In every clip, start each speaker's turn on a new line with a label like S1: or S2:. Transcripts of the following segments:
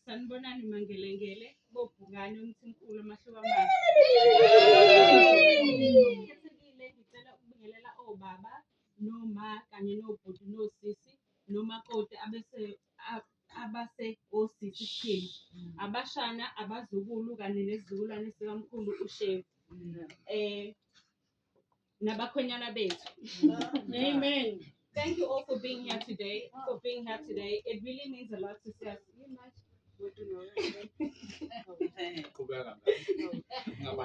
S1: Sanibonani Mangelengele, Bobhungane umthimkhulu amahluka amahle. Khethekile ngicela ukubingelela obaba, noma kanye nobhuti nosisi, nomakoti abase osisi skin, abashana, abazukulu kanye nezizukulwane sikamkhulu uShevu. Nabakhwenyana bethu. Amen. Thank you all for being here today. It really means a lot to see us.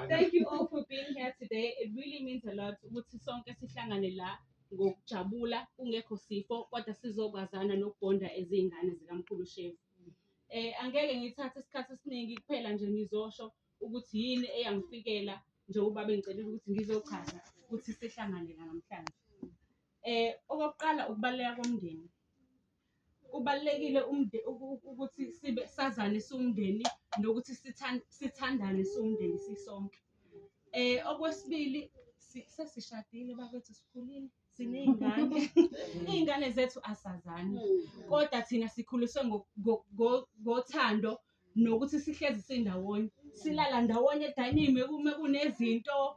S1: Thank you all for being here today. It really means a lot ukuthi sonke sihlangane la ngokujabula kungekho sifo kodwa sizokwazana nokubonda ezingane zikamkhulu Shevu. Angeke ngithathe isikhathi esiningi kuphela nje ngizosho ukuthi yini eyangifikela njengoba bengicelile ukuthi ngizochaza ukuthi sihlangane la namhlanje. Okokuqala ukubaleka komndeni. Kubalekile ukuthi sibe sazane siwumndeni nokuthi sithandane siwumndeni sisonke. Okwesibili sesishadile bakwethu sikhulile sineyingane. Izingane zethu asazani. Kodwa thina sikhuliswe ngothando nokuthi sihlezi sindawonye. Silala ndawonye edining uma kunezinto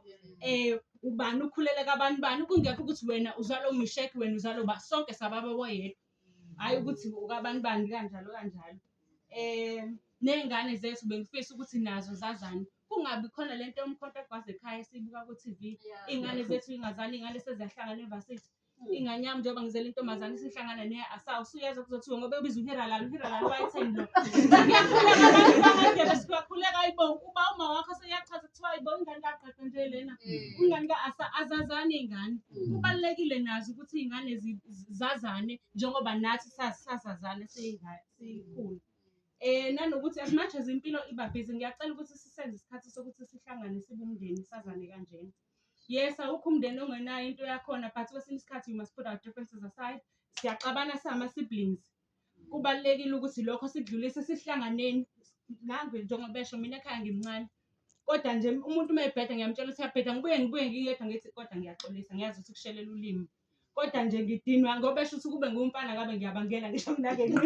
S1: ubani ukhuleleka abantu bani kungekho ukuthi wena uzalo umsheki wena uzalo ba sonke sababa boyedwa. Hayi ukuthi ukabani bani kanjalo. Nezingane zethu bengifisa ukuthi nazo zazane. Kungabi khona lento yomkhonto egwaze ekhaya sibuka ku TV. Izingane zethu ingazani ingane seziyahlangana eVarsity. Ingane yami njengoba ngizela intombazane sihlangana ne-Asa usuyeza kuzothiwa ngoba ebiza uHiralal wayitheni lo. Siyakhuleka ayibonga uba uma wakho seyachaza kuthiwa ayibonga ingane kaqedwe nje lena. Ingane kaAsa azazane izingane. Kubalekile nazo ukuthi izingane zazane njengoba nathi sasazane sikhulu. Nanokuthi as much as impilo iba busy ngiyacela ukuthi sisenze isikhathi sokuthi sihlangane sibe umndeni sazane kanjena. Yes, awukho umndeni ongenayo into yakhona but kwesinye isikhathi we must put our differences aside. Siyaxabana sama siblings. Kubalekile ukuthi lokho sikudlulise sihlanganeni. Nangu njengoba besho mina ekhaya ngimncane. Kodwa nje umuntu mayebheda ngiyamtshela ukuthi uyabheda ngibuye ngiyedwa ngithi kodwa ngiyaxolisa ngiyazi ukuthi kushelela ulimi. Kodwa nje ngidinwa ngoba esho ukuthi kube ngumfana ngabe ngiyabangela ngisho kunakeni.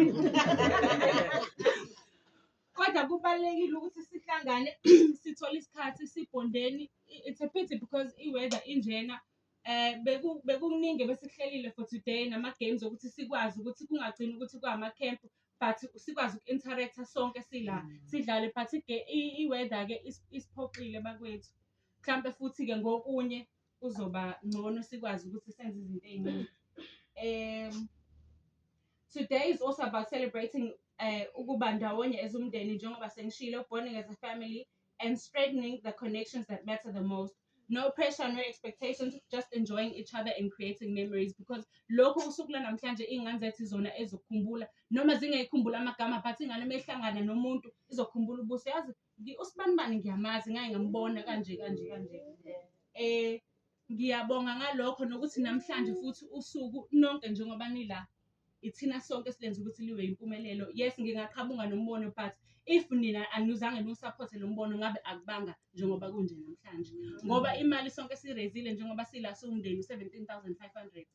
S1: Kodwa kubalekile ukuthi sihlangane sithole isikhathi sibondeni. It's a pity because iweather injena bekuningi besihlelile for today nama games ukuthi sikwazi ukuthi kungagcini ukuthi kwama camp but sikwazi uku-interact sonke sila sidlale but iweather ke isiphoqile bakwethu. Mhlambe futhi ke ngokunye kuzoba ngcono sikwazi ukuthi senze izinto eziningi. Today is also about celebrating ukuba ndawonye as umndeni njengoba sengishilo, bonding as a family and strengthening the connections that matter the most. No pressure, no expectations, just enjoying each other and creating memories because lokho usuku namhlanje izingane zethu izona ezokukhumbula noma zingayikhumbula amagama but ingane mehlangana nomuntu izokukhumbula ubuso yazi usibanibani ngiyamazi ngaye ngambona kanje. Ngiyabonga ngalokho nokuthi namhlanje futhi usuku nonke njengoba nila ithina sonke silenza ukuthi liwe impumelelo. Yes ngingaqhabunga nombono but if nina anizange nosupport lo mbono ngabe akubanga njengoba kunje namhlanje ngoba imali sonke sirezile njengoba sila somndeni 17,500.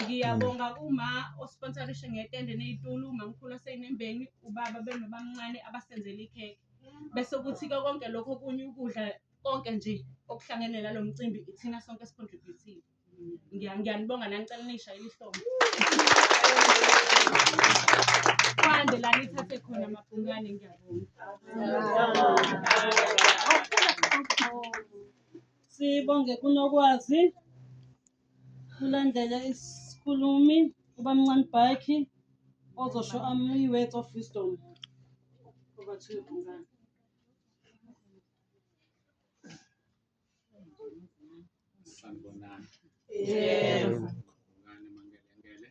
S1: Ngiyabonga kuma osponsorishe ngetende nezitulo mamkhulu aseyinembeni ubaba benobamncane abasenzele ikheke bese kuthi konke lokho kunye ukudla konke nje okuhlangene nalo mcimbi ithina sonke sicontribute. Ngiyanibonga nanicela nisha ilihlobo. Kwande la nithathe khona amabhungane ngiyabonga.
S2: Sibonge kunokwazi kulandela isikhulumi ubamncane Bhaki ozosho words of wisdom. Over to you Bhungane.
S3: Sanibonani.
S1: Yes.
S3: Bhungane Mangelengele.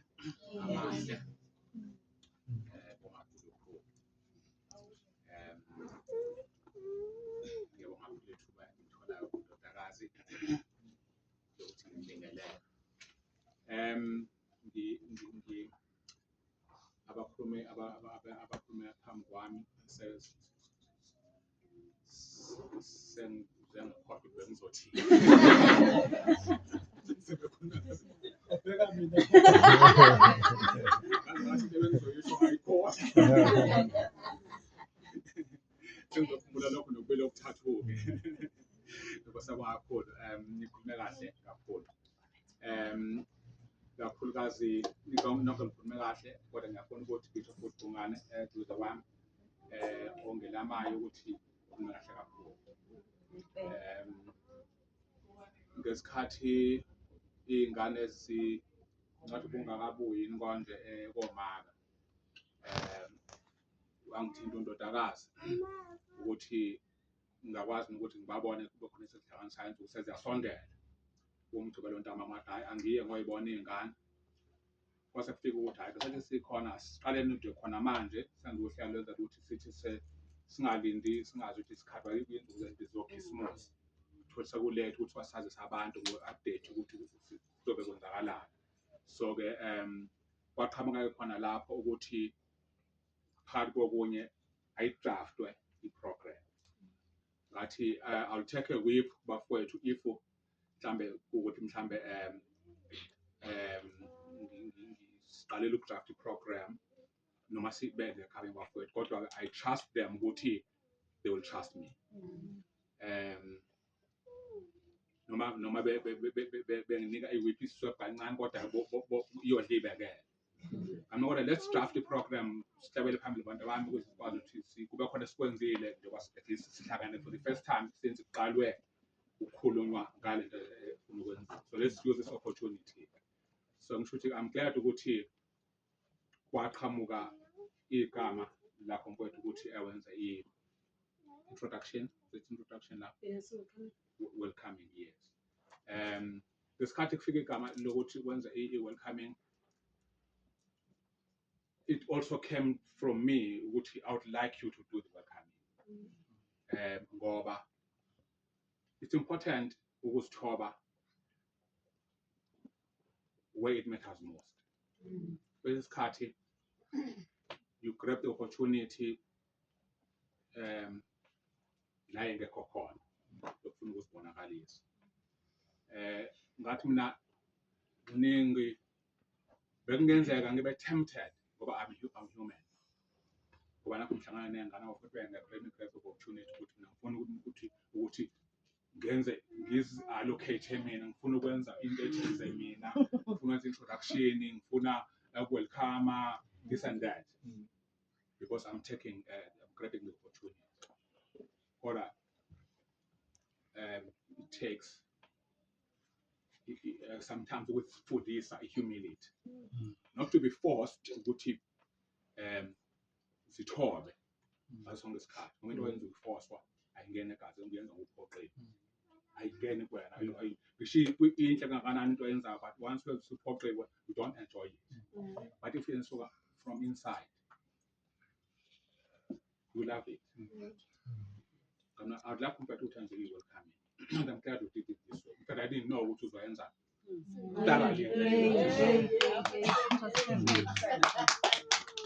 S3: Amahle. Abakhulume phambi kwami sengikhohlwe bengizothi belokuthathu-ke ngosabonga kakhulu nikhulume kahle kakhulu kakhulukazi nonke nikhulume kahle kodwa ngiyafuna ukuthi ngisho futhi Bhungane eduze kwami ongelamayo ukuthi ukhulume kahle kakhulu ngesikhathi iy'ngane ngathi kungakabuyi inkonje komaka wangithinta undodakazi ukuthi ngingakwazi ukuthi ngibabone kube khona esekuhlanganisayo ukuthi seziyasondela umthuba lontama amathi hayi angiye ngoyibona iy'ngane kwase kufika ukuthi hayi kasethi sikhona siqaleni nje khona manje sengizohlela lwenza ukuthi sithi singalindi singazi ukuthi isikhathi izokhisimusi futhi sekuletha ukuthi wasazise abantu ngo-update ukuthi kuzobe kwenzakalani so-ke kwaqhamuka khona lapho ukuthi phakathi kokunye ayidraftwe i-program ngathi I'll take a whip bafowethu if mhlambe ukuthi mhlambe siqalela ukudraft i-program noma sibeke ekhaya bafowethu kodwa I trust them ukuthi they will trust me noma benginika i-whip isiswebhu kancane kodwa iyodla ibekele kodwa let's draft i-program sihlabele phambili abantu abami ukuthi sikwazi ukuthi kube khona esikwenzile njengoba at least sihlangane for the first time since kuqalwe ukukhulunywa ngale nto efuna ukwenza so let's use this opportunity so ngisho ukuthi I'm glad ukuthi kwaqhamuka igama lakho mfowethu ukuthi awenza i-introduction la welcoming years ngesikhathi kufika igama lokuthi kwenza i-welcoming it also came from me ukuthi I would like you to do the welcoming ngoba it's important ukuzithoba where it matters most kwesikhathi you grab the opportunity la engekho khona lokufuna ukuzibonakalisa ngathi mina kuningi bekungenzeka ngibe tempted ngoba I'm human ngoba nakho mhlangana nengane futhi ngeke opportunity ukuthi ngifuna ukuthi ngenze ngiz-allocate mina ngifuna ukwenza into ethize mina ngifuna ukwenza introduction ngifuna welcome this and that because I'm grabbing the opportunity kodwa it takes sometimes ukufundisa humility not to be forced ukuthi sithobe ngasonke isikhathi ngoba into oyenza ukuforcewa ayingene egazi ngiyenza ngokuphoqile ayingene kuwena ngisho inhle kangakanani into oyenzayo but once usuphoqiwe you don't enjoy it but if you suka from inside you love it I'd like to thank you welcome and I'm glad you did it this way because I didn't know what you were doing.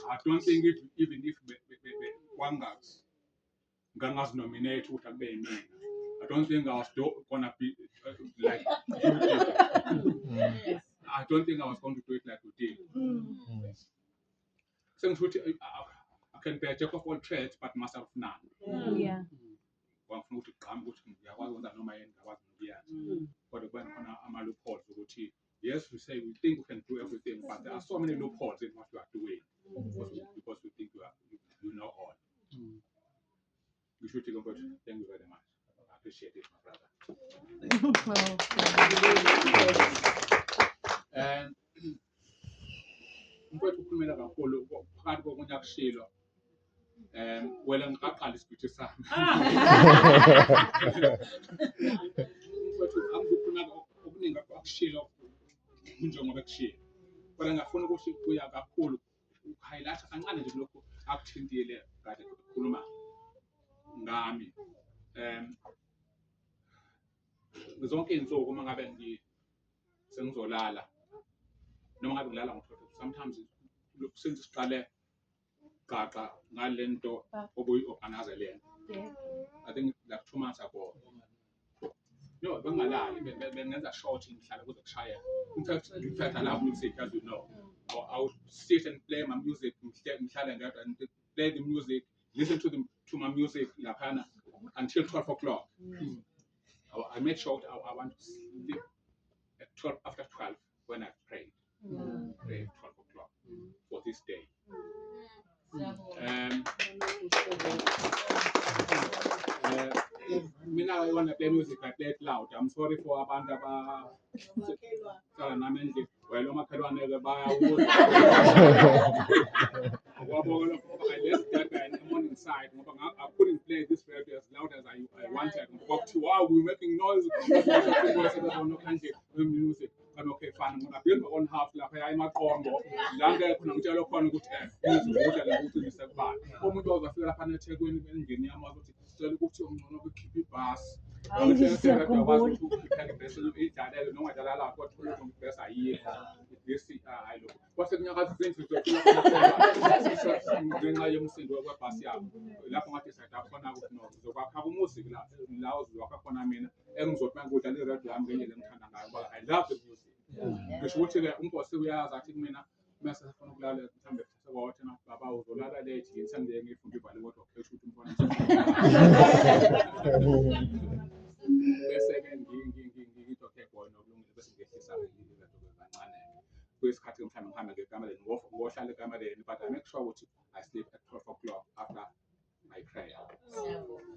S3: I don't think even if one gangas nominate would have been me. I don't think I was gonna be like you did. I don't think I was going to do it like you did. Since I can be a jack of all trades but master of none.
S4: Yeah.
S3: Wangifuna ukuthi gqama ukuthi ngiyakwazi ukwenza noma yini ngakwazi ukuyenza kodwa kuba khona ama-loopholes ukuthi yes we say we think we can do everything but there are so many loopholes in what you are doing because we think you know all ngisho ukuthi mfowethu thank you very much I appreciate it my brother mfowethu ukhulumela kakhulu phakathi kokunye akushilo wena ngaqala isibhithi sami mfowethu angizokhuluma okuningi akushilo njengoba kushilo kodwa ngiyafuna ukuthi uya kakhulu uhighlight kancane nje lokho akuthintile kade ukukhuluma ngami zonke izinsuku uma ngabe sengizolala noma ngabe ngilala ngothola sometimes since siqale qaqa ngalento obuyi-organize lena I think like 2 months ago no bengalali bengenza short ngihlala kuze kushaye in fact I love music as you know or I would sit and play my music ngihlale ngedwa and play the music listen to my music laphana until 12 o'clock. I make sure I want to sleep at 12 after 12 when I pray. Pray at 12 o'clock for this day. Mina I want to play music, I play it loud. I'm sorry for abantu nami endlini. Well, umakhelwane ke bayawuza. Ngoba let's get in the morning side. I couldn't play this radio as loud as I wanted. Wow, we're making noise. Music. Okay, fine. When I build my own house, like I am a combo. Langa kuna mtelo khona ukuthi music la ukuthi nisebani. Umuntu ozafika lapha neThekwini endlini yami ukuthi sicela ukuthi ungcono ukukhipha ibus. Ngiyakwazi ukukhipha ibus idlalele noma idlala lapho kwathola ukuthi ibus ayikho. This I look. Kwase kunyakaza izinto ngenxa yomsindo webhasi yabo. Lapho ngathi sayidafuna ukuthi no uzokwakha umusic la uzokha khona mina engizothi ngudlala iradio yami ngendlela engithanda ngayo ngoba I love the music. Ngisho ukuthi ke umbosi uyazi athi kumina mase sifuna ukulala mhlambe sekwathi na baba uzolala late yini sengeke ngifunda ibhale kodwa ukhetha ukuthi umfana bese ke ngithi okay boy nokulungile bese ngehlisa izinto kancane kwesikhathi mhlambe ngihambe ngekamereni ngohlala ekamereni but I make sure ukuthi I sleep at 12 o'clock after my prayer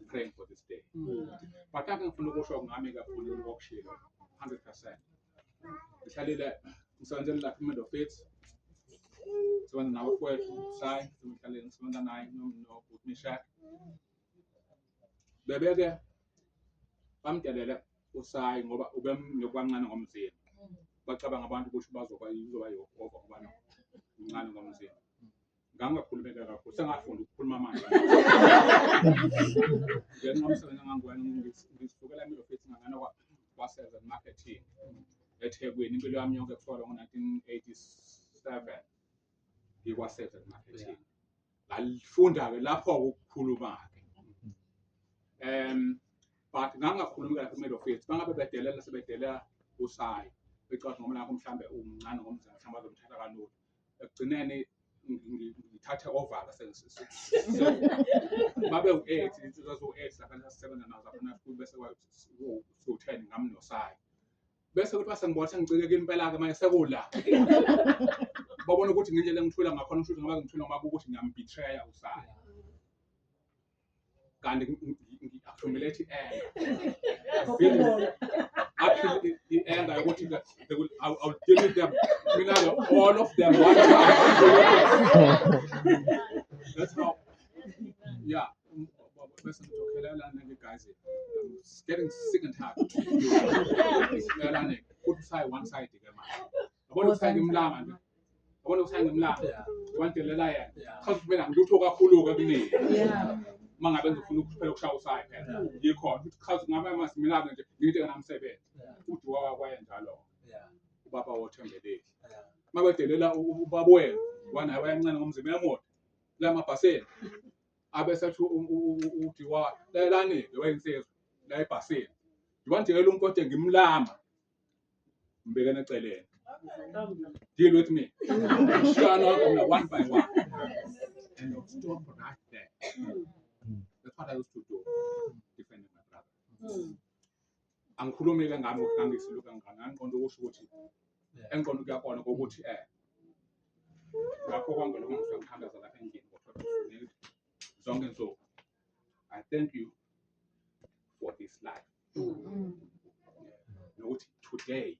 S3: praying for this day but ake ngifuna ukusho ngami kakhulu ngokushilo 100%. Ngihlalile ngisebenzela la Command of Faith. Sibenza nabafowethu Sai, ngisebenza naye noButi Mishak. Bebeke bamdelele uSai ngoba ubemnokwancane ngomzimba. Bacabanga abantu ukuthi bazoba Yehova ngoba uncane ngomzimba. Ngangakhulumeka kakhulu sengafunda ukukhuluma manje. Ngenqomsebenza ngangwena ngisukela eMid of Faith ngangana kwasebenza marketing. eThekwini impilo yami yonke kusukela ngo-1987 ngikwasebenza marketing ngalifunda ke lapho ukukhuluma-ke but ngangakhulumi kahle kumele office bangabe bedelela sebedelela uSai becabanga ngoba nakho mhlambe umncane ngomzimba mhlambe azomthatha kalula ekugcineni ngithathe over babe u8 insizwa zo8 lapha sisebenza nazo lapha nakuthi bese ku10 ngami noSai bese kuthi basengibona sengicikeke impela ke manje sekula babona ukuthi ngendlela engithula ngakhona ukuthi ngoba ngithula ngoba ukuthi ngiyambetray uSai kanti ngi-accumulate actually i-anger ukuthi I'll deal with them mina all of them one that's how yeah bese ngitokhelela nake guys I'm getting sick and tired ngilalane ukuthi Sai one side ke manje yabona uSai ngimlanga nje yabona uSai ngimlanga wandelela yena khawuthi mina ngilutho kakhulu ke kunini mangabe ngifuna ukuphela ukushaya uSai phela yikhona ukuthi khawuthi ngabe masimilanga nje ngithi ngamsebenzi uthi wakwaye njalo ubaba wothembeleli mabedelela ubaba wena wana abayancane ngomzimba emoto la mabhaseni abesethu uthi wa lelani wensizwe la ebhaseni ndiwanjela unkode ngimlama mbekene eceleni deal with me shana one by one and I'll stop right there that's what I used to do defending my brother angikhulumi ke ngami ngangisiluka ngangiqonda ukusho ukuthi enqondo kuyakona ukuthi lapho konke lokho ngizokuthandaza lapha endlini kodwa zonke nsuku I thank you for this life nokuthi today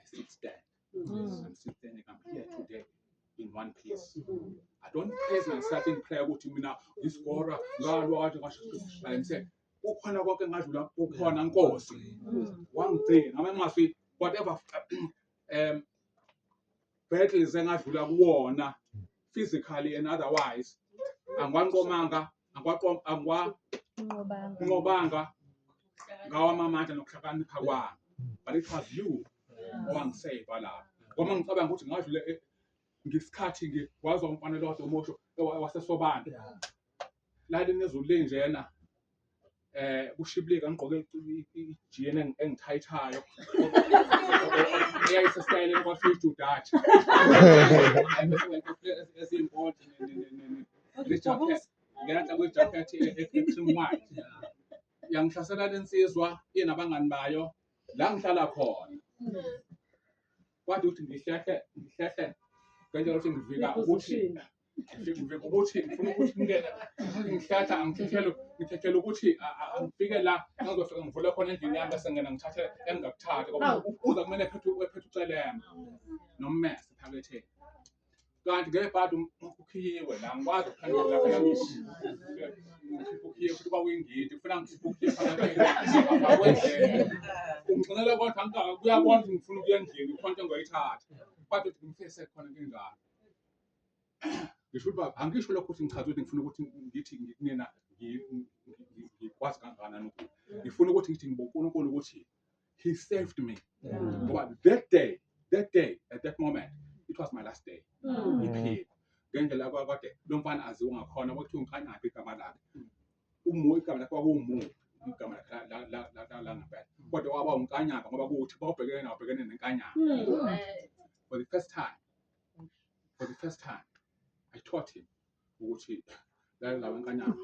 S3: I still stand I'm still standing I'm here today in one piece I don't praise myself in prayer ukuthi mina isikora ngalo wathi ngasho I say ukhona konke ngadlula ukhona Nkosi wangigcina nami ngasi whatever battles engadlula kuwona physically and otherwise angwanqomanga angwanqobanga ngawa amandla nokuhlakanipha kwami but it was you owangisave la ngoba ngicabanga ukuthi ngadlula ngesikhathi ngikwazi umfanele wakhe uMosho wasesobana la linezulu lenjena kushibilika ngigqoke ijini engithayithayo eyayisestyle kwaFuture Dutch ezimport lejacket ngenhla kwejacket extreme white yangihlasela lensizwa inabangani bayo la ngihlala khona kwathi ukuthi ngihlehle ngendlela ukuthi ngivika ukuthi ngifuna ukuthi ngingene ngihlatha ngithethela ukuthi angifike la ngizofika ngivule khona endlini yami bese ngena ngithathe engingakuthatha ngoba uza kumele ephethe ucelema nommese phaketheni kanti ngebhadi ukhiyiwe la ngikwazi ukuphendula phela ukhiyiwe futhi kwakuyingidi kufuna ngikhiyiwe phakathi ungixinele kodwa kuyabona ukuthi ngifuna ukuya endlini ikhonto engoyithatha kwathi ngifese khona kinjalo ngisho ukuba angisho lokho ukuthi ngichaza ukuthi ngifuna ukuthi ngithi ngikunena ngikwazi kangakanani ukuthi ngifuna ukuthi ngithi ngibonkulunkulu ukuthi he saved me ngoba that day at that moment it was my last day iphila ngendlela kwakade lo mfana aziwa ngakhona ukuthi ungikanyaphi igama lakhe igama lakhe kwakuwumu igama la ngempela kodwa waba unkanyaka ngoba kuthi bawubhekene nenkanyaka for the first time I taught him ukuthi la wenkanyaka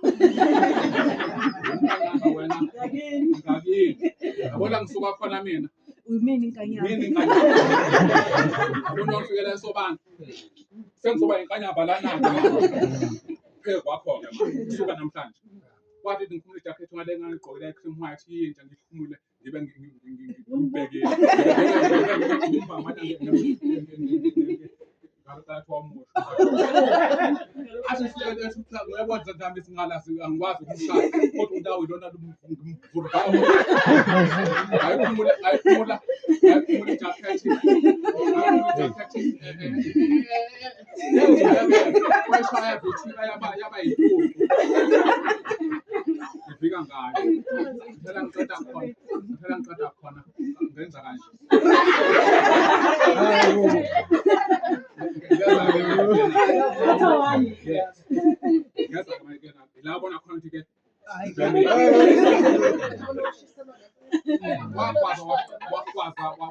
S3: wena ngakini yabona ngisuka khona mina
S4: Uyimini inkanyamba.
S3: Abona ufikela esobani sengizoba inkanyamba lana phezulu kwakho-ke manje kusuka namhlanje kwathi ngikhumula ijakhethi ngale ngangigqokile i-cream white yintsha ngikhumule ngibe ngibhekile uyabona nami singalazi angikwazi ukushaya kodwa undawo ilona ayikhumula ijakhethi wayishaya vithika yaba yinkulu ngifika ngayo phela ngiceda khona ngenza kanje labona khona ukuthi ke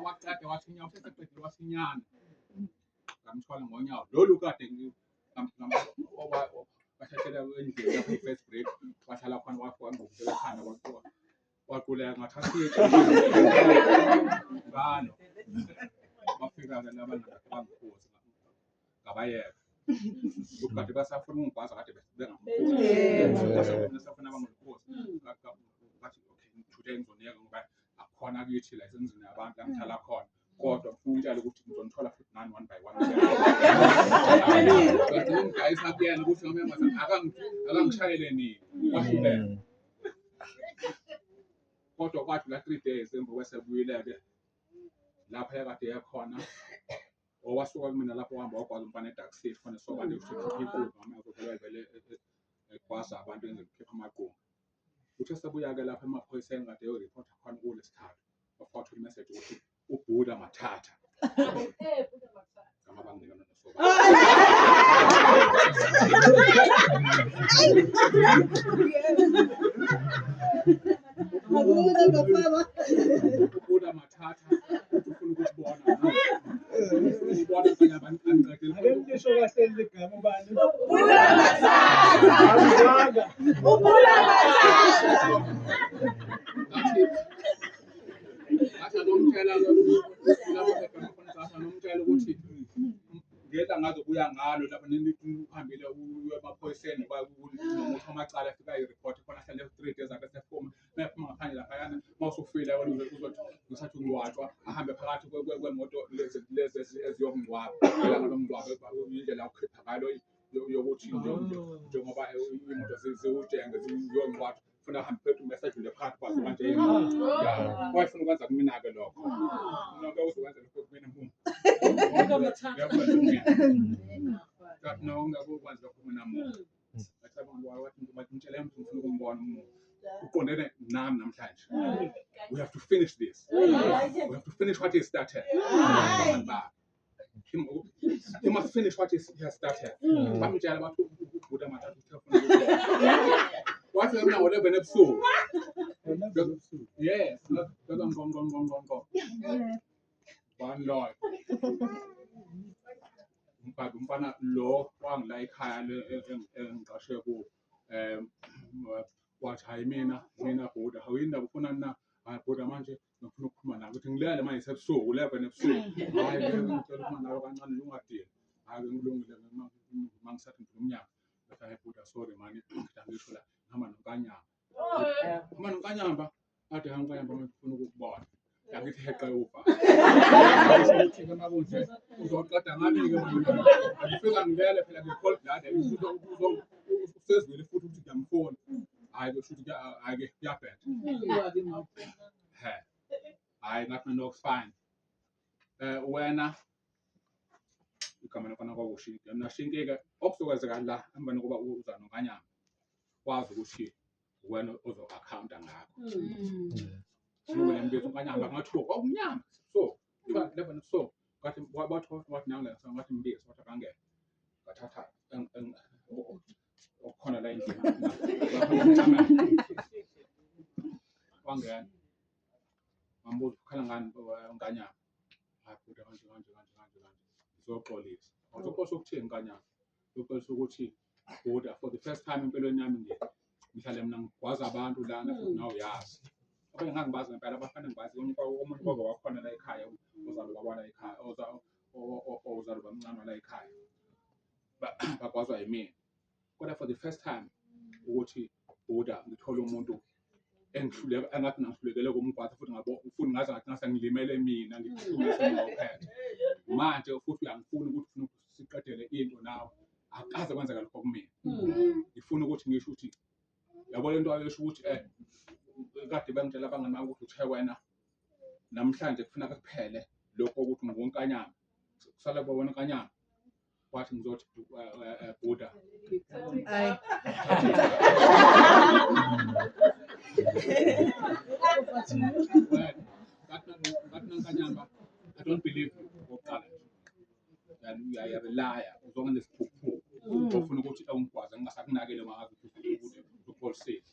S3: waqeda wathi nyawo seseqedile wasinyana ngamthwala ngonyawo lolu kade wathathela endlini lapho i-first break wahlala khona wangqubuzela ekhanda waquleka ngathatha ngalo bafika-ke labangikhozi ngabayeka ukade basafuna ungibhaza kade bengamkhosi abangikhosi ngathi okay today ngizoniyeka ngoba akukhona kithi la esendlini yabantu la ngihlala khona kodwa ngifuna ukutshela ukuthi ngizonithola futhi nani one by one ngidayisa kuyena ukuthi akangishayele nini wahluleka kodwa kwathi la 3 days emva kwesebuyile-ke lapho ekade yakhona owasuka kumina lapho wahamba wakwazi umfana edark city khona sobande ukuthi ikhiphe noma uzovele ekwazi abantu enze ukukhipha amaqoqo uthe sebuya-ke lapho emaphoyiseni kade eyoripota khona kulesithathu wafatha imessage ukuthi uBuddha Mathatha kama banginikana uBuddha Mathatha ufuna ukubona ubona kanye abantu angiqedile
S5: Ngisho kahle ligama ubani?
S4: Ubuddha Mathatha. Ubuddha Mathatha.
S3: Athi nomtshela nomtshela ukuthi ngeza ngaze kuya ngalo lapho uhambile emaphoyiseni nomuthi amacala afika i-report khona hlale 3 days akasefuma mayephuma ngaphandle laphayana mawusufile wena uzothi ngisathi ungcwatshwa ahambe phakathi kwemoto lezi eziyokungcwaba ngalo mngcwabo indlela yokukhipha ngalo yokuthi njengoba imoto ziwujenge ziyongcwatshwa funa ahambe phethe umessage phakathi kwazo manje wayefuna ukwenza kumina-ke lokho nonke uzokwenza lokho kumina ungakukwazi lokho mina ngitshela mntu ngifuna ukumbona uqondene nami namhlanje we have to finish this we have to finish what he started he must finish what he has started bamtshela bathi uBuddha Mathatha wathi mina ngolebene ebusuku yes ngqo one lord umfana lo wangila ekhaya engiqashe ku wathi wathi hayi mina bhuda awuyini ufuna na hayi bhuda manje ngifuna ukukhuluma nawe ukuthi ngilele manje sebusuku 11 ebusuku hayi ngicela ukukhuluma nawe kancane ungadini hayi ngilungile mangisathi ngumnyaka hayi bhuda sorry mani ngisho la ngihamba nonkanyamba ade ngikanyamba ngifuna ukukubona yakithi heqa uva ukuthi makunje uzoqeda ngami-ke ngifika ngilele phela nge-cold blood usezwile futhi ukuthi ngiyamfona hayi kusho ukuthi hayi-ke kuyabheda hayi ngathi mina okufine wena igama lakhona kwakushintshe mina shinke-ke okuzokwenzeka la emva kokuba uza nonkanyamba wazi ukuthi wena ozo-akhawunta ngakho silungile mbezo unkanyamba ngathiwa kwakumnyama so 11 so ngathi wathi nangilenza ngathi mbizo wathi akangena ngathatha okukhona la endlini wangena ngambuza ukhala ngani unkanyamba hayi bhuda kanje ngizoxolisa awuzoxolisa ukuthini unkanyamba uzoxolisa ukuthi bhuda for the first time empilweni yami ngihlale mina ngigwaza abantu lana futhi nawe uyazi abanye ngangibazi ngempela abafana ngibazi omunye kwabo wakhona la ekhaya ozalwa la ekhaya ozalwa bamncane la ekhaya bagwazwa yimina kodwa for the first time ukuthi bhuda ngithola umuntu engihluleka engathi ngihlulekele kumgwaza futhi ngaze ngathi ngasengilimele mina ngikuhluleka ngawuphethe manje futhi uyangifuna ukuthi ufuna siqedele into nawe akaze kwenzeka lokho kumina ngifuna ukuthi ngisho ukuthi yabo lento ayesho ukuthi kade bangitshela abangani bami ukuthi uthe wena namhlanje kufuneka kuphele lokho ukuthi ngonkanyamba kusala babona unkanyamba wathi ngizothi bhuda
S4: Hayi.
S3: Unkanyamba I don't believe oqala uyayabelaya uzonga nesiphuphu ufuna ukuthi ungikwazi ngingasakunakele mangazi ukuthi upolisi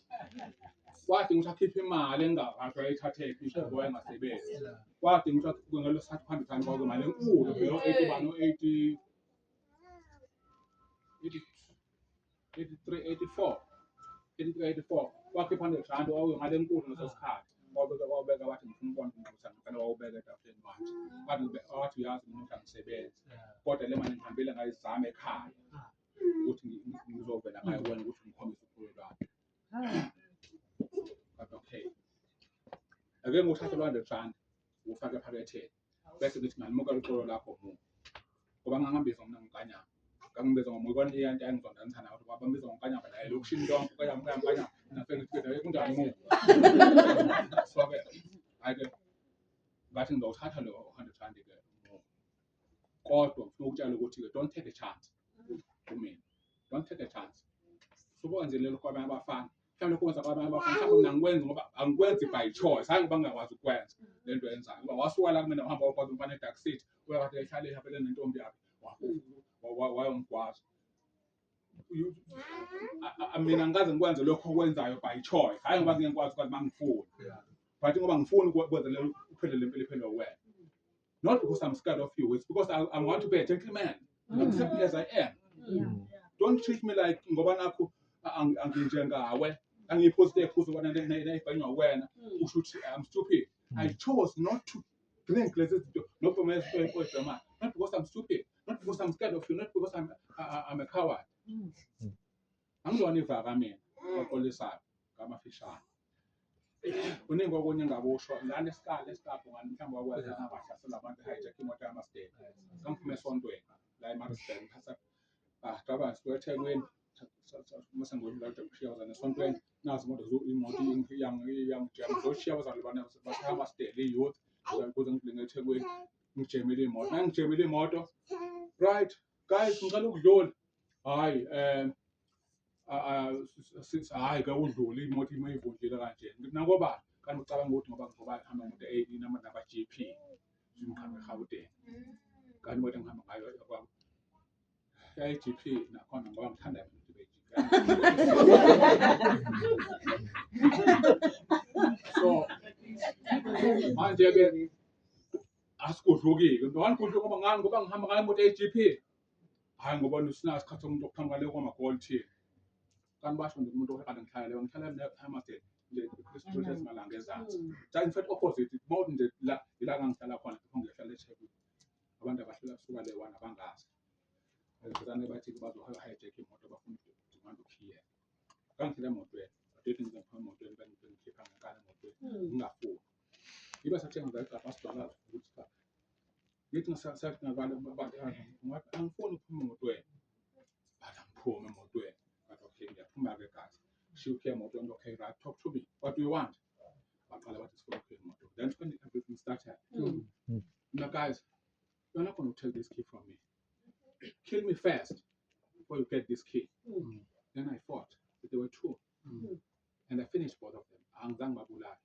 S3: kwathi ngisakhipha imali engakade ayithathe isho boy engasebenzi kwathi ngisathi ngelo 300 kwazo imali enkulu phela 80 bano 80 83 wakhipha 100 rand awuyimali enkulu ngesikhathi wabeka wathi ngifuna ukubona ukuthi ngifana wawubeka etafuleni manje wathi uyazi mina ngisebenza kodwa le mali ngihambile ngayizama ekhaya ukuthi ngizovela ngayo wena ukuthi ngikhombise ukhulu lwami okay ake nguthathe 100 rand ufake ephaketheni bese ngithi ngalimuka uxolo lakho muntu ngoba ngangambizwa mina ngikanyamba ngangibizwa ngomukwana iyanti engizondanisa ukuthi babambizwa ngikanyamba la lokushini lonke kanyamba nafike ngifike kunjani muntu so ke ake ngathi ngizothatha lo 100 rand ke kodwa ufuna ukutshela ukuthi ke don't take a chance kumina don't take a chance sokwenzele lokho abanye abafana mhlawumbe ukwenza kwabanye abafana mhlawumbe mina ngikwenza ngoba angikwenzi by choice hayi ngoba ngingakwazi ukwenza lento yenzayo ngoba wasuka la kumina uhamba ukwazi umfana eDark City uyakade ehlale ehambele nentombi yakhe wayongikwazi mina ngikaze ngikwenze lokho okwenzayo by choice hayi ngoba ngiyakwazi ukuthi mangifuni but ngoba ngifuni ukwenza le uphele lempilo iphelo wena not because I'm scared of you it's because I want to be a gentleman accept me as I am don't treat me like ngoba nakho anginjengawe angiyiphosite ephuzo kwana nayibhanywa wena usho ukuthi I'm stupid I chose not to drink lezi zinto not for my not because I'm stupid not because I'm scared of you not because I'm a coward angizona ivaka mina oxolisayo ngamafishane uningi okunye ngabusho lana esikapho ngani mhlawumbe wakwazi ngabahlasela abantu hijack imoto yamaState ngangiphume esontweni la eMaritzburg ngithatha draba siwethekwini mase ngolula kushiya wazana esontweni nazi imoto ngizoshiya wazana bana baseMaritzburg youth ukuze ngidlinge eThekwini ngijemile imoto ngijemile imoto right guys ngicela ukudlula hayi hayi ke udlule imoto mayivundile kanje nakoba kanti ucabanga ukuthi ngoba hamba imoto enama naba GP ngihamba eGauteng kanti imoto engihamba ngayo kwami GP nakhona ngoba ngithanda ukuthi be so manje ke asikudlukile ngikudluka ngoba ngani ngoba ngihamba ngayo imoto GP hayi ngoba usinasikhathi somuntu okuqhamuka le kwama gold thini Kan basho nje umuntu okade ngihlala leyo ngihlala eHammersdale nje Christchurch eSimalanga ezansi. Cha in fact opposite more nje la ngihlala khona ngihlala eThekwini. Abantu abahlala kusuka le one abangazi. Ezizane bathi bazo-hijack imoto bafuna ukudimanda ukhiye. Kangihlala emotweni, badethi ngizophuma emotweni bengikhipha ngekhala emotweni ngingafuni. Ibe sathenga ngabasibhala ukuthi cha. Ngithi ngisathi ngabale ngathi angifuni ukuphuma emotweni. Bathi angiphuma emotweni. Bathi okay ngiyaphuma-ke guys. Shift emotweni okay right talk to me. What do you want? Baqala bathi sifuna ukuphuma emotweni. Then when everything started. Now guys, you're not going to take this key from me. Kill me first before you get this key. Then I fought, but there were two. And I finished both of them. Angzang babulala.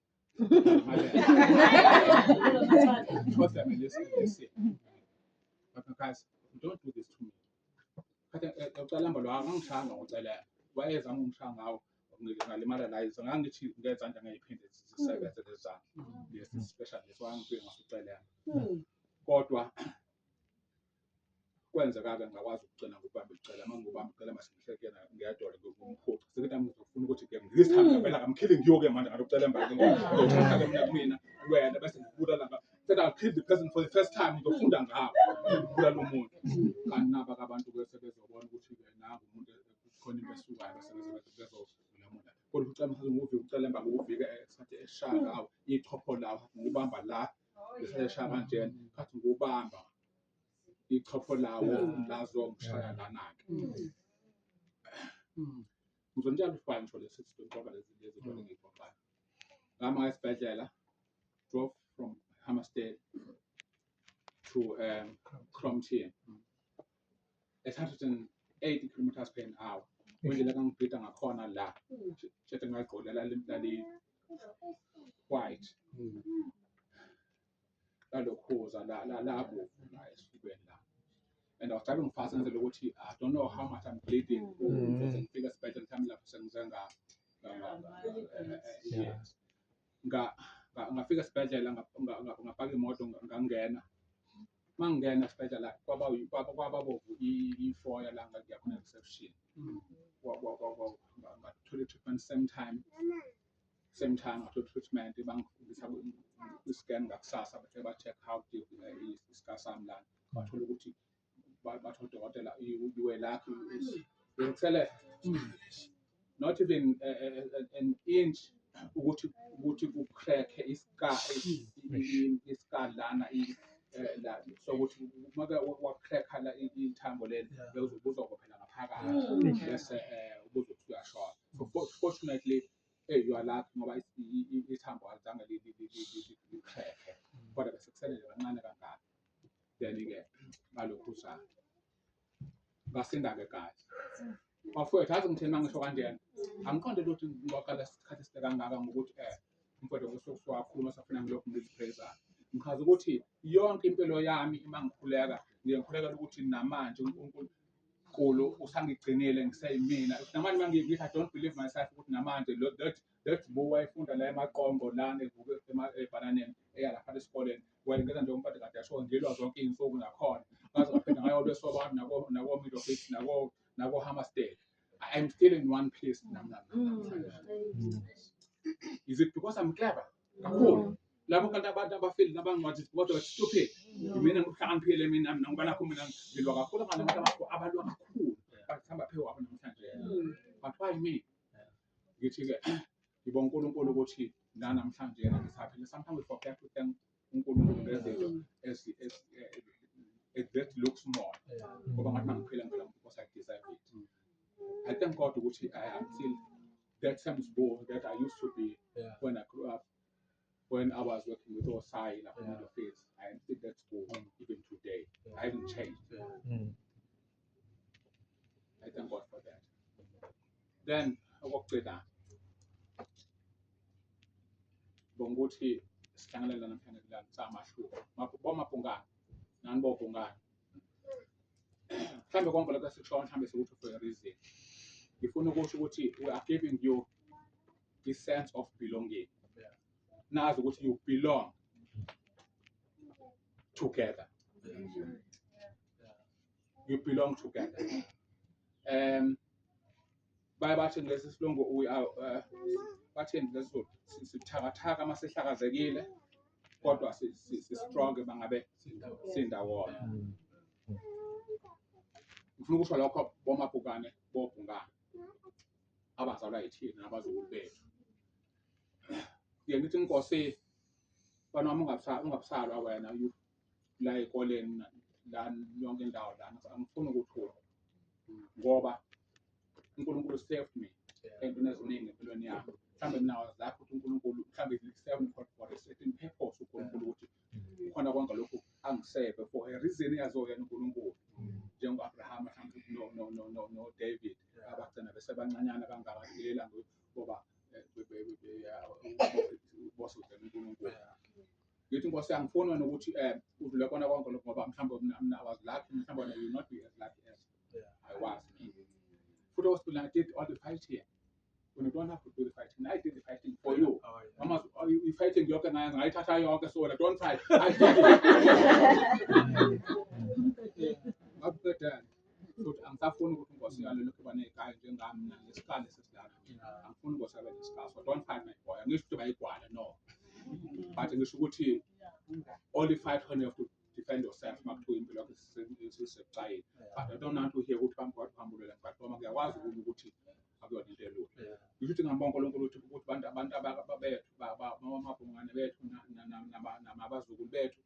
S3: Both them listen. But guys, don't do this to me. Ucalamba lo angangishanga ngocelela. Wayezama ungishaya ngawo ngalimala la izangangithi ngezandla ngayiphinde zisebenze lezandla. Yes, especially so angifike ngasucelela. Kodwa kwenzeka-ke ngakwazi ukugcina ngokubamba icala mangibamba icala masingihlekena ngiyadole ngokumphuca sekuthi ngizofuna ukuthi-ke this time ngempela ngamkhili ngiyo-ke manje ngalokucela embali ngizothatha-ke mina kuwena bese ngibulala said I'll kill the person for the first time ngizofunda ngawo ngibulala umuntu kanti naba-ke abantu-ke sebezobona ukuthi-ke nangu umuntu khona into esukayo bezovula umuntu kodwa ucala nguvike ucala emba nguvike esikhathi eshaya ngawo ichopho lawo ngibamba la bese eshaya kanjena khathi ngubamba ichopho lawo lazo ngishaya lana-ke ngizonitshela ufane ngisho lesi ngoba lezi zinto engiyixoxayo ngama esibhedlela drove from Hammersdale to Crompton at 180 kilometers per hour indlela kangibhida ngakhona la shede ngagqolela lali white lalokhuza labo la esifubeni la and I was driving fast ngenzela ukuthi I don't know how much I'm bleeding ukuze ngifike esibhedlela mhlawumbe lapho sengizenga yes ngafika esibhedlela ngapaka imoto ngangena mangena esibhedlela kwababovu ifoya la ngiyakhona reception ngathola treatment same time ngathola treatment bangifundisa kwi-scan ngakusasa bathe ba-check how deep isika sami lana bathola ukuthi bathola udokotela iwe lakho excellent not even an inch ukuthi kucrack iska lana la sokuthi maka wacrack la ithambo leli uzobophela ngaphakathi bese ubuzothi uyashona so fortunately you are lucky ngoba ithambo azange li-crack kodwa bese kuselele kancane kangaka then-ke ngalokhu sana ngasinda-ke kahle mafowethu azi ngitheni mangisho kanjena angiqonde ukuthi ngiwaqala isikhathi eside kangaka ngokuthi umfowethu wakhuluma safuna ngilokhu ngizipraisayo ngichaza ukuthi yonke impilo yami uma ngikhuleka ngiyakhulekela ukuthi namanje uNkulunkulu usangigcinile ngiseyimina namanje mangiyithi I don't believe myself ukuthi namanje that boy wayefunda la emaqongo lana evuke ebhananeni eyalapha esikoleni wayengeza nje umphathi kade yasho ngilwa zonke izinsuku nakhona ngaze ngaphinda ngayolwesobani nako Middlefield nako Hammersdale I'm still in one place is it because I'm clever kakhulu labo kanti abantu abafeli nabangathi kodwa stupid mina ngihlakaniphile mina ngoba nakho mina ngilwa kakhulu ngalabantu abalwa kakhulu bathamba phezu kwabo namhlanje but why me ngithi-ke ngibonga uNkulunkulu ukuthi namhlanje yena ngisaphila sometimes we forget to thank uNkulunkulu ngezinto that looks small ngoba ngathi mangiphila ngempela because I deserve it I thank God ukuthi I am still that same boy that I used to be when I grew up when I was working with Osai in the middle phase. I am still that school even today. I haven't changed. I thank God for that. Then I walked with that. Bonguti Stanley and Samashu. Mapungani. Nanbo Pungani. Time ago, like I said, time is for a reason. If you know what we are giving you this sense of belonging. Now, as what you belong together. You belong together. baye bathi ngesisilungu bathini ngesiZulu sithakathaka masihlakazekile kodwa si-strong bangabe sindawona. Ngifuna ukusho lokho bomabhukane bobhungane abazalwa yithina nabazukulu bethu. Ngithi inkosi bana ungabusalwa wena la ekoleni la yonke indawo lana angifuni ukuthula ngoba uNkulunkulu saved me entweni eziningi empilweni yami. Mhlawumbe mina wazi ukuthi uNkulunkulu mhlawumbe ngi-7 for a certain purpose uNkulunkulu ukuthi khona konke lokhu angiseve for a reason yazoyena uNkulunkulu njengo-Abraham no David abagcina besebancanyana kangaka ngelela ngoba bosuzela uNkulunkulu. Ngithi inkosi angifuni wena ukuthi udlule kona konke lokhu ngoba mhlawumbe mina I was lucky, mhlawumbe you not be as lucky as I was. Futhi hospital I did all the fighting. When you don't have to do the fighting, I did the fighting for you. Mama, you fighting yonke ngayithatha yonke so don't fight. I did it. Ngakubhedana. Futhi angisafuni ukuthi inkosi yami lokhu banekhaya njengami ngesikhathi sesidala. Angifuni inkosi yabe nesikhathi. So don't fight my boy. Angisho ukuthi bayigwala no. But ngisho ukuthi only fight when you have to defend yourself makuthiwa impilo yakho isisebudayini. But I don't want to hear ukuthi bamphambulele but uma ngiyakwazi ukuthi akuyona into elula. Ngisho ukuthi ngambonga uNkulunkulu ukuthi abantu ababethu bamabhungane bethu nabazukulu bethu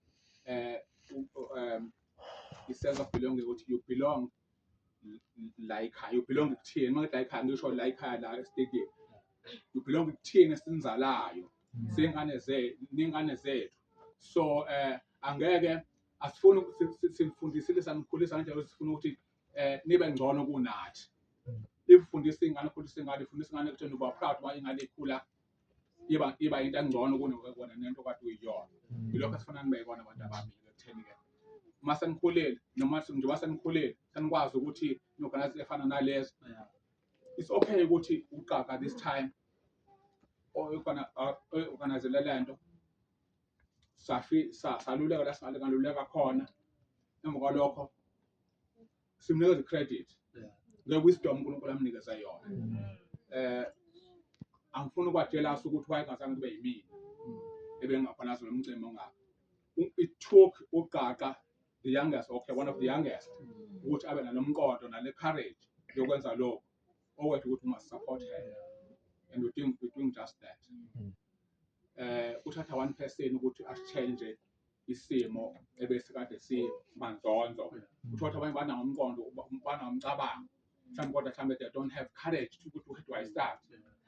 S3: i-sense of belonging ukuthi you belong la ekhaya, you belong kuthina. Uma ngithi la ekhaya ngisho la ekhaya la estadium. You belong kuthina esinzalayo. Ningane zethu. So angeke asifuni sifundisile sanikhulisa nje sifuna ukuthi nibe ngcono kunathi. Ifundisa ingane khulisa ingane ifundisa ingane ukuthi uba proud uma ingane ikhula iba into engcono kunokubona nento kade uyiyona. Yilokho esifuna nibe yibona abantu ababili ekutheni ke. Uma senikhulile noma njengoba senikhulile senikwazi ukuthi inorganize efana nalezi. It's okay ukuthi uqaqa this time organize lento saluleka la singaluleka khona emva kwalokho simnikeza credit nge-wisdom uNkulunkulu amnikeza yona. Angifuni ukwajealous ukuthi wayengazange kube yimina ebengakhona azo nomcimo ngakho. It took uqaqa the youngest, okay, one of the youngest ukuthi abe nalomqondo nale courage yokwenza lokho owethu ukuthi must support her. And we're doing just that. Uthatha one person ukuthi asichange isimo ebesikade simanzonzo. Uthatha abanye banangomqondo banangomcabango. Mhlawumbe kodwa mhlawumbe they don't have courage to where do I start.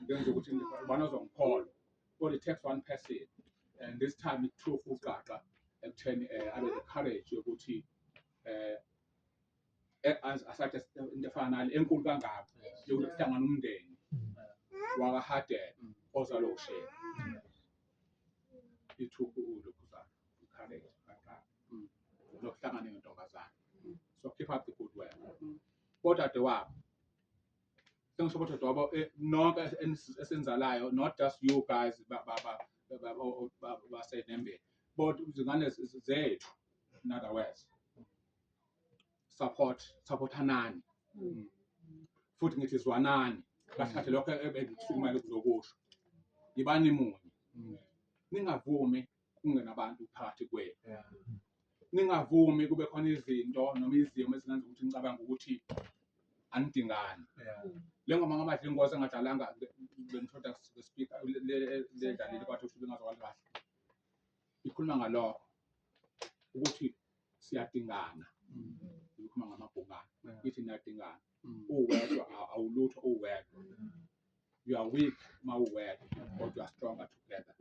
S3: Ngenza ukuthi banozongikholwa. But it takes one person. And this time it took uqaqa ekutheni abe the courage yokuthi asathe into efana nale enkulu kangaka yokuthi kuhlangana umndeni wakaHaden ozalo ushaya. Ithuku lokhu zakho courage nokuhlangana nentombazana. So keep up the good work. Kodwa dewabo sengisho ukuthi dewabo nonke esenzalayo, not just you guys basenembeni but izingane zethu. In other words, supportanani futhi ngithi zwanani. Bathathe lokho ebekusukumela kuzokusho. Ibani munye. Ningavumi kungena abantu phakathi kwenu. Ningavumi kube khona izinto noma izimo ezingenza ukuthi nicabanga ukuthi anidingani. Lengoma ngamadla ingozi engadalanga bengithola speaker le dalile kwathi ushilo ngazwakala kahle. Ikhuluma ngalokho ukuthi siyadingana. Ikhuluma ngamabhungane. Ithi niyadingana. Uwedwa awulutho uwedwa. You are weak mawuwedwa but you are stronger together.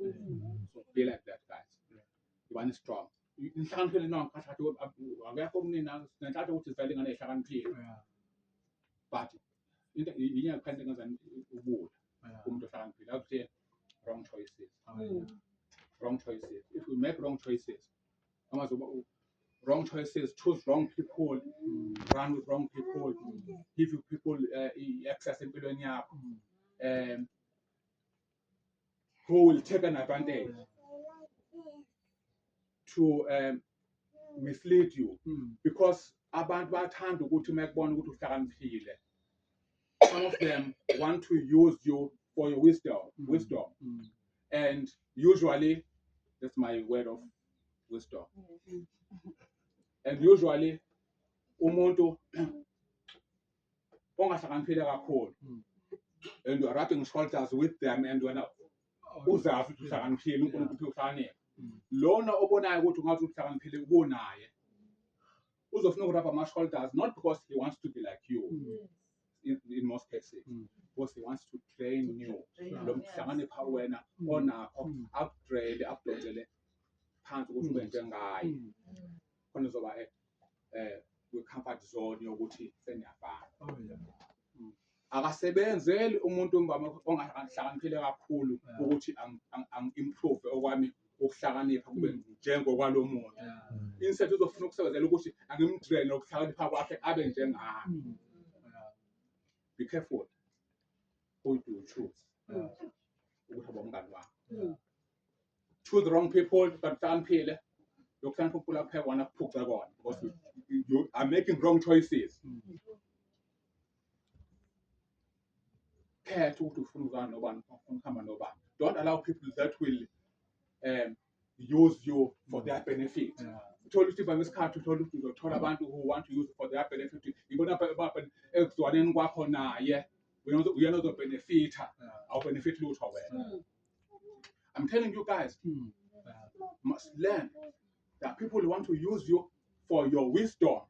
S3: So be like that, guys. You are strong. Inhlakaniphile nonke kathatha akekho kumnina nenhlanhla ukuthi sivele ingane ehlakaniphile. But into yinye kuphela ngenzani ubuhle umuntu ohlakaniphile akuthi wrong choices. Wrong choices. If we make wrong choices, wrong choices, choose wrong people, run with wrong people, give you people access empilweni yakho, who will take an advantage to mislead you because abantu bathanda ukuthi makubona ukuthi uhlakaniphile some of them want to use you for your wisdom. And usually, that's my word of wisdom. And usually, umuntu ongahlakaniphile kakhulu, and you're rubbing shoulders with them, and wena uzazi ukuthi uhlakaniphile, uNkulunkulu uhlakaniphe. Lona obonayo ukuthi ungathi uhlakaniphile ubonaye. Uzofuna ukurabha ama-shoulders, not because he wants to be like you, in most cases, because he wants to train you. Lo mhlakanipha wena onakho upgrade updotele phansi ukuthi ube njengaye. Khona uzoba kwi-comfort zone yokuthi seniyafana. Akasebenzeli umuntu ongahlakaniphile kakhulu ukuthi ang-improve okwami ukuhlakanipha kube njengokwalo muntu. Instead uzofuna ukusebenzela ukuthi angimtrain ukuhlakanipha kwakhe abe njengami. Be careful who you choose. Ukuthi abomngani wakho. Choose the wrong people, but uhlakaniphile. Yokuhlakaniphila kuphela kuphela kona kuphuca kona because you are making wrong choices. Care ukuthi ufuna ukuzana nobani, ufuna ukuhamba nobani. Don't allow people that will use you for their benefit. Uthole ukuthi ngesikhathi uthole ukuthi uzothola abantu who want to use you for their benefit. Ibona bapha ekuzwaneni kwakho naye. Uyena uzobenefita, awubenefit lutho wena. I'm telling you guys, must learn that people want to use you for your wisdom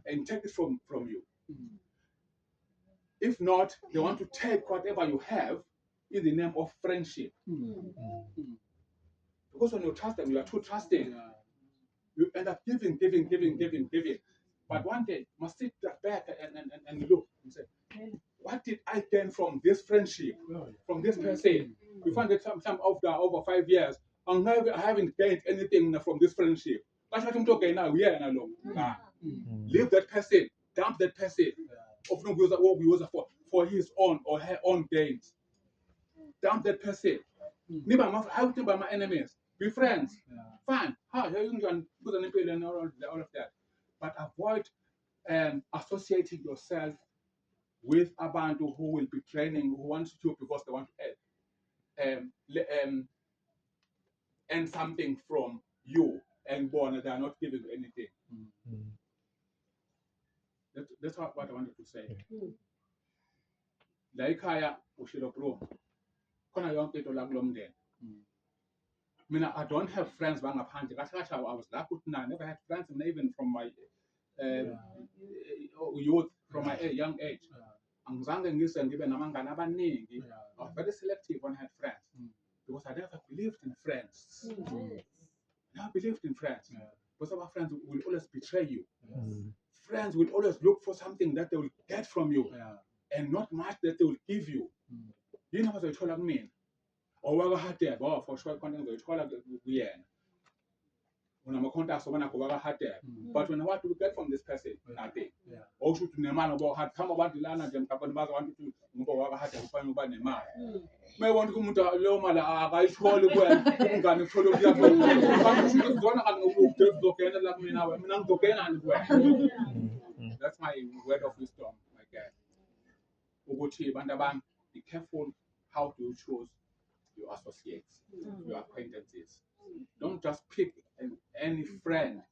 S3: and take it from you. If not, they want to take whatever you have in the name of friendship. Because when you trust them, you are too trusting. You end up giving. But one day, you must sit back and look and say, what did I gain from this friendship, from this person? You find that some over 5 years, I haven't gained anything from this friendship. Leave that person, dump that person. Often we use for his own or her own gains. Dump that person. How to by my enemies? Be friends. Fine. How you can put an impediment and all of that. But avoid associating yourself with a band who will be training, who wants to because they want to earn something from you, and they are not giving you anything. That's what I wanted to say. La ikhaya ushilo bro. Khona yonke into la kulomndeni. Mina I don't have friends bangaphandle. Kahle I was lucky ukuthi I never had friends even from my youth, from my young age. Angizange ngibe namangani abaningi. I was very selective when I had friends because I never believed in friends. Never believed in friends. Because our friends will always betray you. Friends will always look for something that they will get from you and not much that they will give you. You know what they told me? Or what had there, for sure, content they told me. When I'm a contact, so when I go had there. But when what do we get from this person? Nothing. Also, to Neman about had come about the land and them couple of wanted to go over had to find about Neman. May want to come to Loma, I told you well, I'm going to follow you. That's my word of wisdom, my guy. Be careful how to choose your associates, your acquaintances. Don't just pick any friend.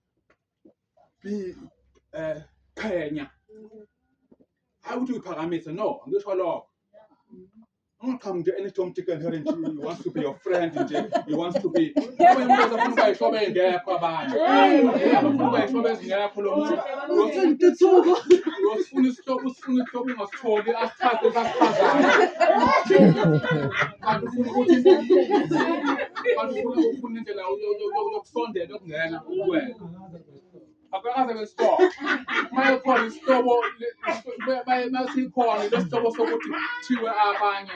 S3: Be Kenya. How do you parameter? No, I'm just all. I'm not coming to any Tom Chicken here. He wants to be your friend. He wants to be. Akakaze besitop. Mayekhona isitobo masikhona lesitobo sokuthi thiwe abanye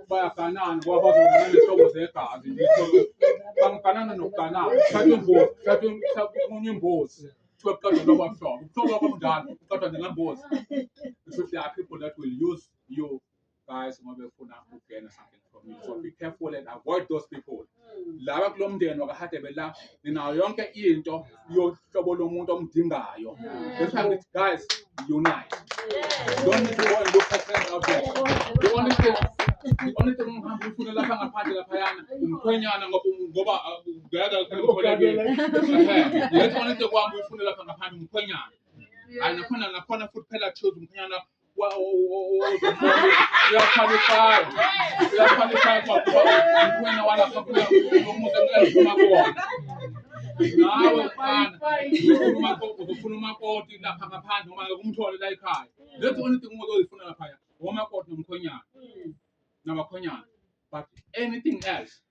S3: bayaganana ngoba bazobona lesitobo zegazi banganana nokuganana thatha umunye imbuzi thiwe kuqedwe lobo mhlobo ubuhlobo obunjalo uqedwa njengembuzi. Because there are people that will use you guys ngoba befuna ukugena something from you, so be careful and avoid those people. Laba kulomndeni wakahade bela ninayo yonke into yohlobo lomuntu omdingayo. That's why guys, unite. Don't need to go and look for friends out there. The only thing ungihamba ufune lapha ngaphandle laphayana umkhwenyana ngoba ugada khona let's only thing kwami ufune lapha ngaphandle umkhwenyana. Hayi nakhona futhi phela choose umkhwenyana uyaqualify kwa umkhwenyana walapha umuzi engiphuma kuwona. Nawe ufuna umakoti lapha ngaphandle noma umthole la ekhaya. Let's only thing ozifuna lapha umakoti nomkhwenyana. Nabakhonyana, but anything else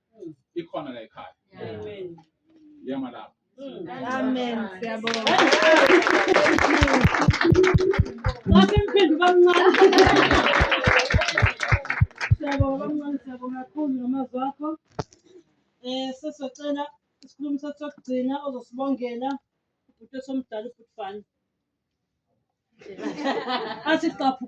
S3: ikhona la ekhaya.
S2: Amen.
S3: Yamalapha.
S4: Amen. Siyabonga.
S2: Ngakho imphindi kancane. Siyabonga kancane, siyabonga kakhulu ngamazwi akho. Sesocela isikhulumi sethu sokugcina ozosibongela ubhuti somdala ubhuti Fani. Athi qaphu.